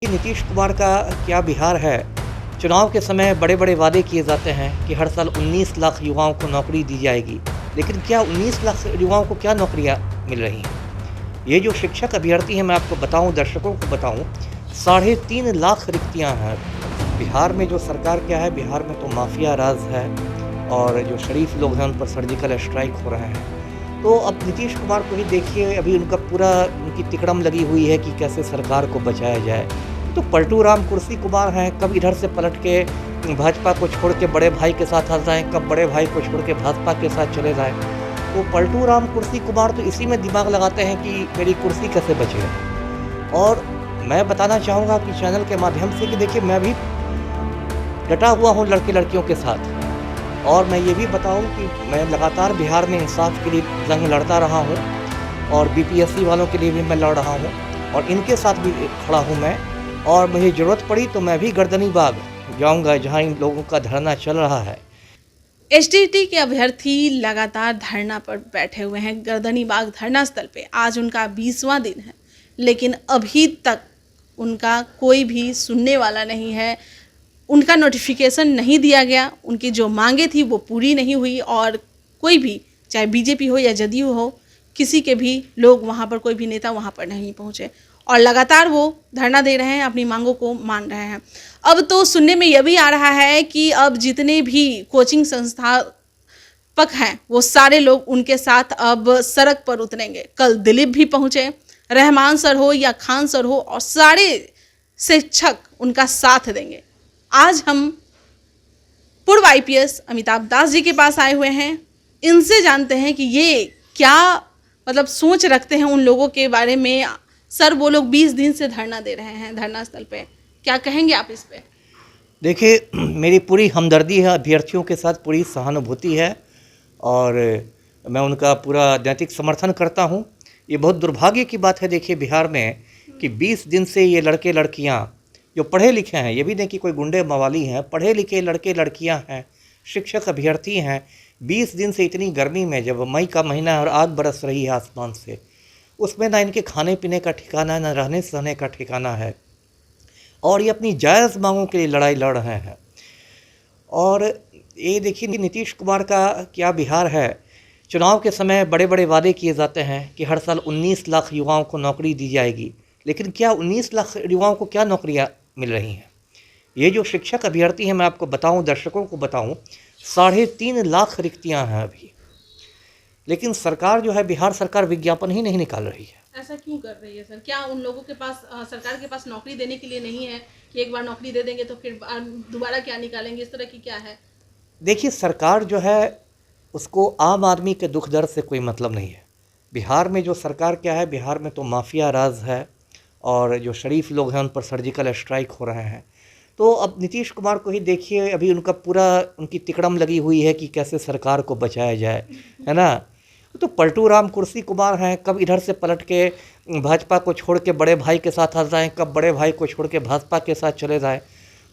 कि नीतीश कुमार का क्या बिहार है। चुनाव के समय बड़े-बड़े वादे किए जाते हैं कि हर साल 19 लाख युवाओं को नौकरी दी जाएगी। लेकिन क्या 19 लाख से युवाओं को क्या नौकरियां मिल रही हैं? ये जो शिक्षक अभ्यर्थी हैं, मैं आपको बताऊं, दर्शकों को बताऊं, 3.5 लाख रिक्तियां हैं। बिहार में जो सरकार क्या है, बिहार में तो माफिया राज है और जो शरीफ लोग हैं उन पर सर्जिकल स्ट्राइक हो रहे हैं। तो अब नीतीश कुमार को ही देखिए, अभी उनकी तिकड़म लगी हुई है कि कैसे सरकार को बचाया जाए। तो पलटू राम कुर्सी कुमार हैं, कब इधर से पलट के भाजपा को छोड़ के बड़े भाई के साथ आ जाएँ, कब बड़े भाई को छोड़ के भाजपा के साथ चले जाएँ। तो पलटू राम कुर्सी कुमार तो इसी में दिमाग लगाते हैं कि मेरी कुर्सी कैसे बचे। और मैं बताना चाहूँगा कि चैनल के माध्यम से कि देखिए, मैं भी डटा हुआ हूँ लड़के लड़कियों के साथ। और मैं ये भी बताऊँ कि मैं लगातार बिहार में इंसाफ के लिए जंग लड़ता रहा हूँ और बीपीएससी वालों के लिए भी मैं लड़ रहा हूँ और इनके साथ भी खड़ा हूँ मैं। और मुझे ज़रूरत पड़ी तो मैं भी गर्दनी बाग जाऊँगा जहाँ इन लोगों का धरना चल रहा है। एचडीटी के अभ्यर्थी लगातार धरना पर बैठे हुए हैं। गर्दनी बाग धरना स्थल पे आज उनका 20वां दिन है, लेकिन अभी तक उनका कोई भी सुनने वाला नहीं है। उनका नोटिफिकेशन नहीं दिया गया, उनकी जो मांगे थी वो पूरी नहीं हुई और कोई भी, चाहे बीजेपी हो या जदयू हो, किसी के भी लोग वहाँ पर, कोई भी नेता वहाँ पर नहीं पहुँचे और लगातार वो धरना दे रहे हैं, अपनी मांगों को मान रहे हैं। अब तो सुनने में यह भी आ रहा है कि अब जितने भी कोचिंग संस्थापक हैं वो सारे लोग उनके साथ अब सड़क पर उतरेंगे। कल दिलीप भी पहुँचे, रहमान सर हो या खान सर हो, और सारे शिक्षक उनका साथ देंगे। आज हम पूर्व आईपीएस अमिताभ दास जी के पास आए हुए हैं। इनसे जानते हैं कि ये क्या मतलब सोच रखते हैं उन लोगों के बारे में। सर, वो लोग 20 दिन से धरना दे रहे हैं धरना स्थल पे, क्या कहेंगे आप इस पे? देखिए, मेरी पूरी हमदर्दी है, अभ्यर्थियों के साथ पूरी सहानुभूति है और मैं उनका पूरा नैतिक समर्थन करता हूँ। ये बहुत दुर्भाग्य की बात है देखिए बिहार में कि 20 दिन से ये लड़के लड़कियाँ जो पढ़े लिखे हैं, ये भी नहीं कि कोई गुंडे मवाली हैं, पढ़े लिखे लड़के लड़कियाँ हैं, शिक्षक अभ्यर्थी हैं, 20 दिन से इतनी गर्मी में, जब मई का महीना है और आग बरस रही है आसमान से, उसमें ना इनके खाने पीने का ठिकाना है, ना रहने सहने का ठिकाना है और ये अपनी जायज़ मांगों के लिए लड़ाई लड़ रहे हैं। और ये देखिए, नीतीश कुमार का क्या बिहार है। चुनाव के समय बड़े-बड़े वादे किए जाते हैं कि हर साल 19 लाख युवाओं को नौकरी दी जाएगी। लेकिन क्या 19 लाख युवाओं को क्या नौकरियां मिल रही हैं? ये जो शिक्षक अभ्यर्थी हैं, मैं आपको बताऊं, दर्शकों को बताऊं, 3.5 लाख रिक्तियां हैं अभी। लेकिन सरकार जो है, बिहार सरकार विज्ञापन ही नहीं निकाल रही है। ऐसा क्यों कर रही है सर? क्या उन लोगों के पास, सरकार के पास नौकरी देने के लिए नहीं है कि एक बार नौकरी दे देंगे तो फिर दोबारा क्या निकालेंगे? इस तरह की क्या है? देखिए, सरकार जो है उसको आम आदमी के दुख दर्द से कोई मतलब नहीं है। बिहार में जो सरकार क्या है, बिहार में तो माफिया राज है और जो शरीफ लोग हैं उन पर सर्जिकल स्ट्राइक हो रहे हैं। तो अब नीतीश कुमार को ही देखिए, अभी उनकी तिकड़म लगी हुई है कि कैसे सरकार को बचाया जाए, है ना। तो पलटू राम कुर्सी कुमार हैं, कब इधर से पलट के भाजपा को छोड़ के बड़े भाई के साथ आ जाएँ, कब बड़े भाई को छोड़ के भाजपा के साथ चले जाएँ।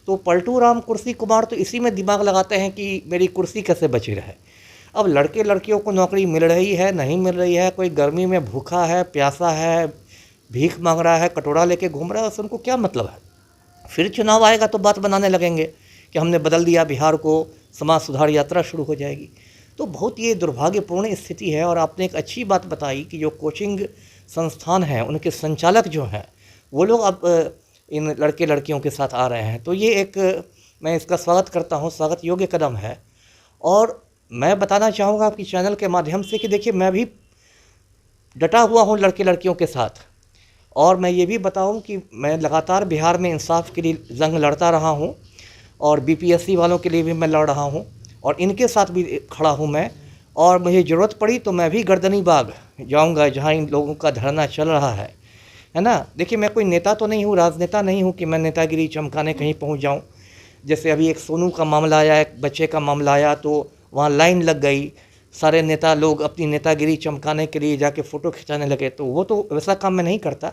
तो पलटू राम कुर्सी कुमार तो इसी में दिमाग लगाते हैं कि मेरी कुर्सी कैसे बची रहे। अब लड़के लड़कियों को नौकरी मिल रही है, नहीं मिल रही है, कोई गर्मी में भूखा है, प्यासा है, भीख मांग रहा है, कटोरा लेके घूम रहा है, उससे उनको क्या मतलब है। फिर चुनाव आएगा तो बात बनाने लगेंगे कि हमने बदल दिया बिहार को, समाज सुधार यात्रा शुरू हो जाएगी। तो बहुत ये दुर्भाग्यपूर्ण स्थिति है। और आपने एक अच्छी बात बताई कि जो कोचिंग संस्थान हैं उनके संचालक जो हैं वो लोग अब इन लड़के लड़कियों के साथ आ रहे हैं। तो ये एक, मैं इसका स्वागत करता हूँ, स्वागत योग्य कदम है। और मैं बताना चाहूँगा आपकी चैनल के माध्यम से कि देखिए, मैं भी डटा हुआ हूँ लड़के लड़कियों के साथ। और मैं ये भी बताऊँ कि मैं लगातार बिहार में इंसाफ के लिए जंग लड़ता रहा हूँ और बीपीएससी वालों के लिए भी मैं लड़ रहा हूँ और इनके साथ भी खड़ा हूँ मैं। और मुझे ज़रूरत पड़ी तो मैं भी गर्दनी बाग जाऊँगा जहाँ इन लोगों का धरना चल रहा है ना। देखिए, मैं कोई नेता तो नहीं हूँ, राजनेता नहीं हूँ कि मैं नेतागिरी चमकाने कहीं पहुँच जाऊँ। जैसे अभी एक सोनू का मामला आया, एक बच्चे का मामला आया, तो वहाँ लाइन लग गई, सारे नेता लोग अपनी नेतागिरी चमकाने के लिए जाके फ़ोटो खिंचाने लगे। तो वो तो वैसा काम मैं नहीं करता,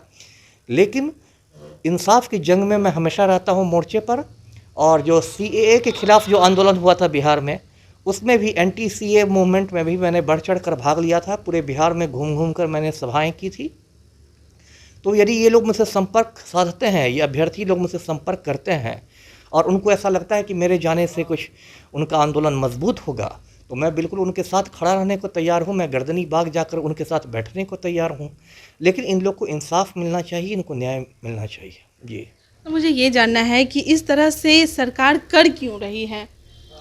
लेकिन इंसाफ की जंग में मैं हमेशा रहता हूँ मोर्चे पर। और जो सीएए के ख़िलाफ़ जो आंदोलन हुआ था बिहार में, उसमें भी एंटी सीए मूवमेंट में भी मैंने बढ़ चढ़ कर भाग लिया था। पूरे बिहार में घूम घूम कर मैंने सभाएँ की थी। तो यदि ये लोग मुझसे संपर्क साधते हैं, ये अभ्यर्थी लोग मुझसे संपर्क करते हैं और उनको ऐसा लगता है कि मेरे जाने से कुछ उनका आंदोलन मजबूत होगा, तो मैं बिल्कुल उनके साथ खड़ा रहने को तैयार हूँ। मैं गर्दनी बाग जाकर उनके साथ बैठने को तैयार हूँ। लेकिन इन लोग को इंसाफ मिलना चाहिए, इनको न्याय मिलना चाहिए। जी। तो मुझे ये जानना है कि इस तरह से सरकार कर क्यों रही है?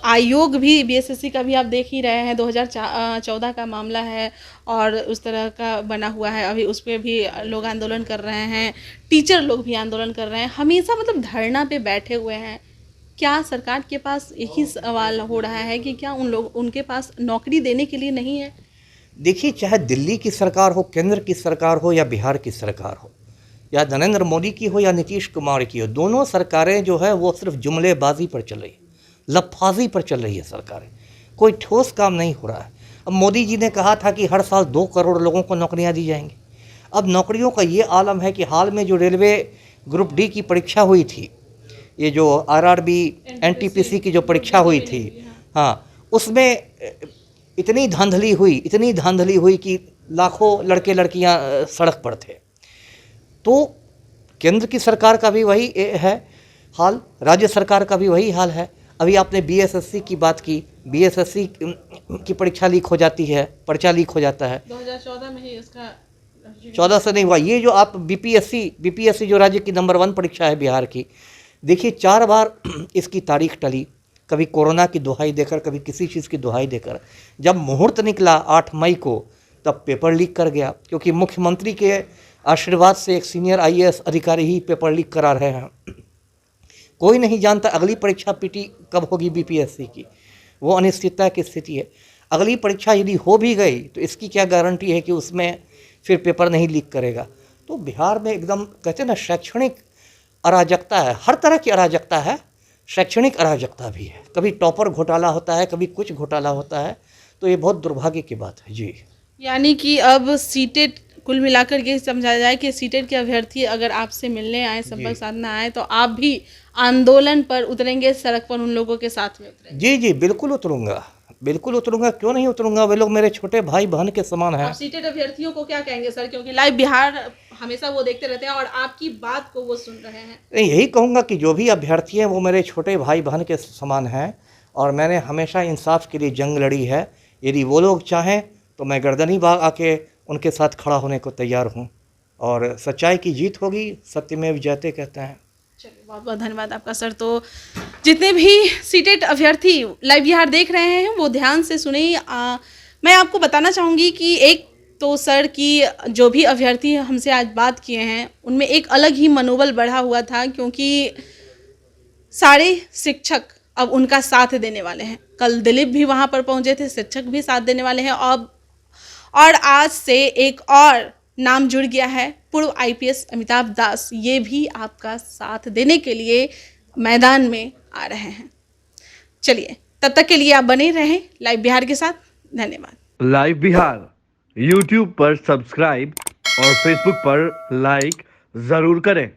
आयोग भी, बीएसएससी का भी आप देख ही रहे हैं, 2014 का मामला है और उस तरह का बना हुआ है। अभी उस पर भी लोग आंदोलन कर रहे हैं, टीचर लोग भी आंदोलन कर रहे हैं, हमेशा मतलब धरना पे बैठे हुए हैं। क्या सरकार के पास एक ही सवाल हो रहा है कि क्या उनके पास नौकरी देने के लिए नहीं है? देखिए, चाहे दिल्ली की सरकार हो, केंद्र की सरकार हो या बिहार की सरकार हो, या नरेंद्र मोदी की हो या नीतीश कुमार की हो, दोनों सरकारें जो है वो सिर्फ जुमलेबाजी पर चल रही, लफाजी पर चल रही है सरकारें। कोई ठोस काम नहीं हो रहा है। अब मोदी जी ने कहा था कि हर साल 2 करोड़ लोगों को नौकरियां दी जाएंगी। अब नौकरियों का ये आलम है कि हाल में जो रेलवे ग्रुप डी की परीक्षा हुई थी, ये जो आरआरबी एनटीपीसी की जो परीक्षा हुई थी, हाँ, उसमें इतनी धांधली हुई कि लाखों लड़के लड़कियां सड़क पर थे। तो केंद्र की सरकार का भी वही है हाल, राज्य सरकार का भी वही हाल है। अभी आपने बीएसएससी की बात की, बीएसएससी की परीक्षा लीक हो जाती है, पर्चा लीक हो जाता है। 2014 में ही इसका 14 से नहीं हुआ। ये जो आप बीपीएससी जो राज्य की नंबर 1 परीक्षा है बिहार की, देखिए 4 बार इसकी तारीख टली, कभी कोरोना की दुहाई देकर, कभी किसी चीज़ की दुहाई देकर। जब मुहूर्त निकला 8 मई को, तब पेपर लीक कर गया, क्योंकि मुख्यमंत्री के आशीर्वाद से एक सीनियर आईएएस अधिकारी ही पेपर लीक करा रहे हैं। कोई नहीं जानता अगली परीक्षा पीटी कब होगी बीपीएससी की, वो अनिश्चितता की स्थिति है। अगली परीक्षा यदि हो भी गई तो इसकी क्या गारंटी है कि उसमें फिर पेपर नहीं लीक करेगा। तो बिहार में एकदम कहते हैं ना, शैक्षणिक अराजकता है, हर तरह की अराजकता है, शैक्षणिक अराजकता भी है। कभी टॉपर घोटाला होता है, कभी कुछ घोटाला होता है। तो ये बहुत दुर्भाग्य की बात है। जी। यानी कि अब सीटेट, कुल मिलाकर ये समझा जाए कि सीटेट के अभ्यर्थी अगर आपसे मिलने आए, संपर्क साधना आए, तो आप भी आंदोलन पर उतरेंगे, सड़क पर उन लोगों के साथ में उतरेंगे? जी जी, बिल्कुल उतरूंगा, बिल्कुल उतरूंगा, क्यों नहीं उतरूंगा। वे लोग मेरे छोटे भाई बहन के समान हैं। आप सीटेट अभ्यर्थियों को क्या कहेंगे सर, क्योंकि लाइव बिहार हमेशा वो देखते रहते हैं और आपकी बात को वो सुन रहे हैं? यही कहूँगा कि जो भी अभ्यर्थी हैं वो मेरे छोटे भाई बहन के समान हैं और मैंने हमेशा इंसाफ के लिए जंग लड़ी है। यदि वो लोग चाहें तो मैं गर्दनी बाग आके उनके साथ खड़ा होने को तैयार हूँ और सच्चाई की जीत होगी, सत्यमेव जयते कहते हैं। चलिए, बहुत बहुत धन्यवाद आपका सर। तो जितने भी सीटेट अभ्यर्थी लाइव बिहार देख रहे हैं वो ध्यान से सुने। मैं आपको बताना चाहूँगी कि एक तो सर की जो भी अभ्यर्थी हमसे आज बात किए हैं उनमें एक अलग ही मनोबल बढ़ा हुआ था, क्योंकि सारे शिक्षक अब उनका साथ देने वाले हैं। कल दिलीप भी वहाँ पर पहुँचे थे, शिक्षक भी साथ देने वाले हैं। अब और आज से एक और नाम जुड़ गया है, पूर्व आईपीएस अमिताभ दास, ये भी आपका साथ देने के लिए मैदान में आ रहे हैं। चलिए, तब तक के लिए आप बने रहें लाइव बिहार के साथ। धन्यवाद। लाइव बिहार यूट्यूब पर सब्सक्राइब और फेसबुक पर लाइक जरूर करें।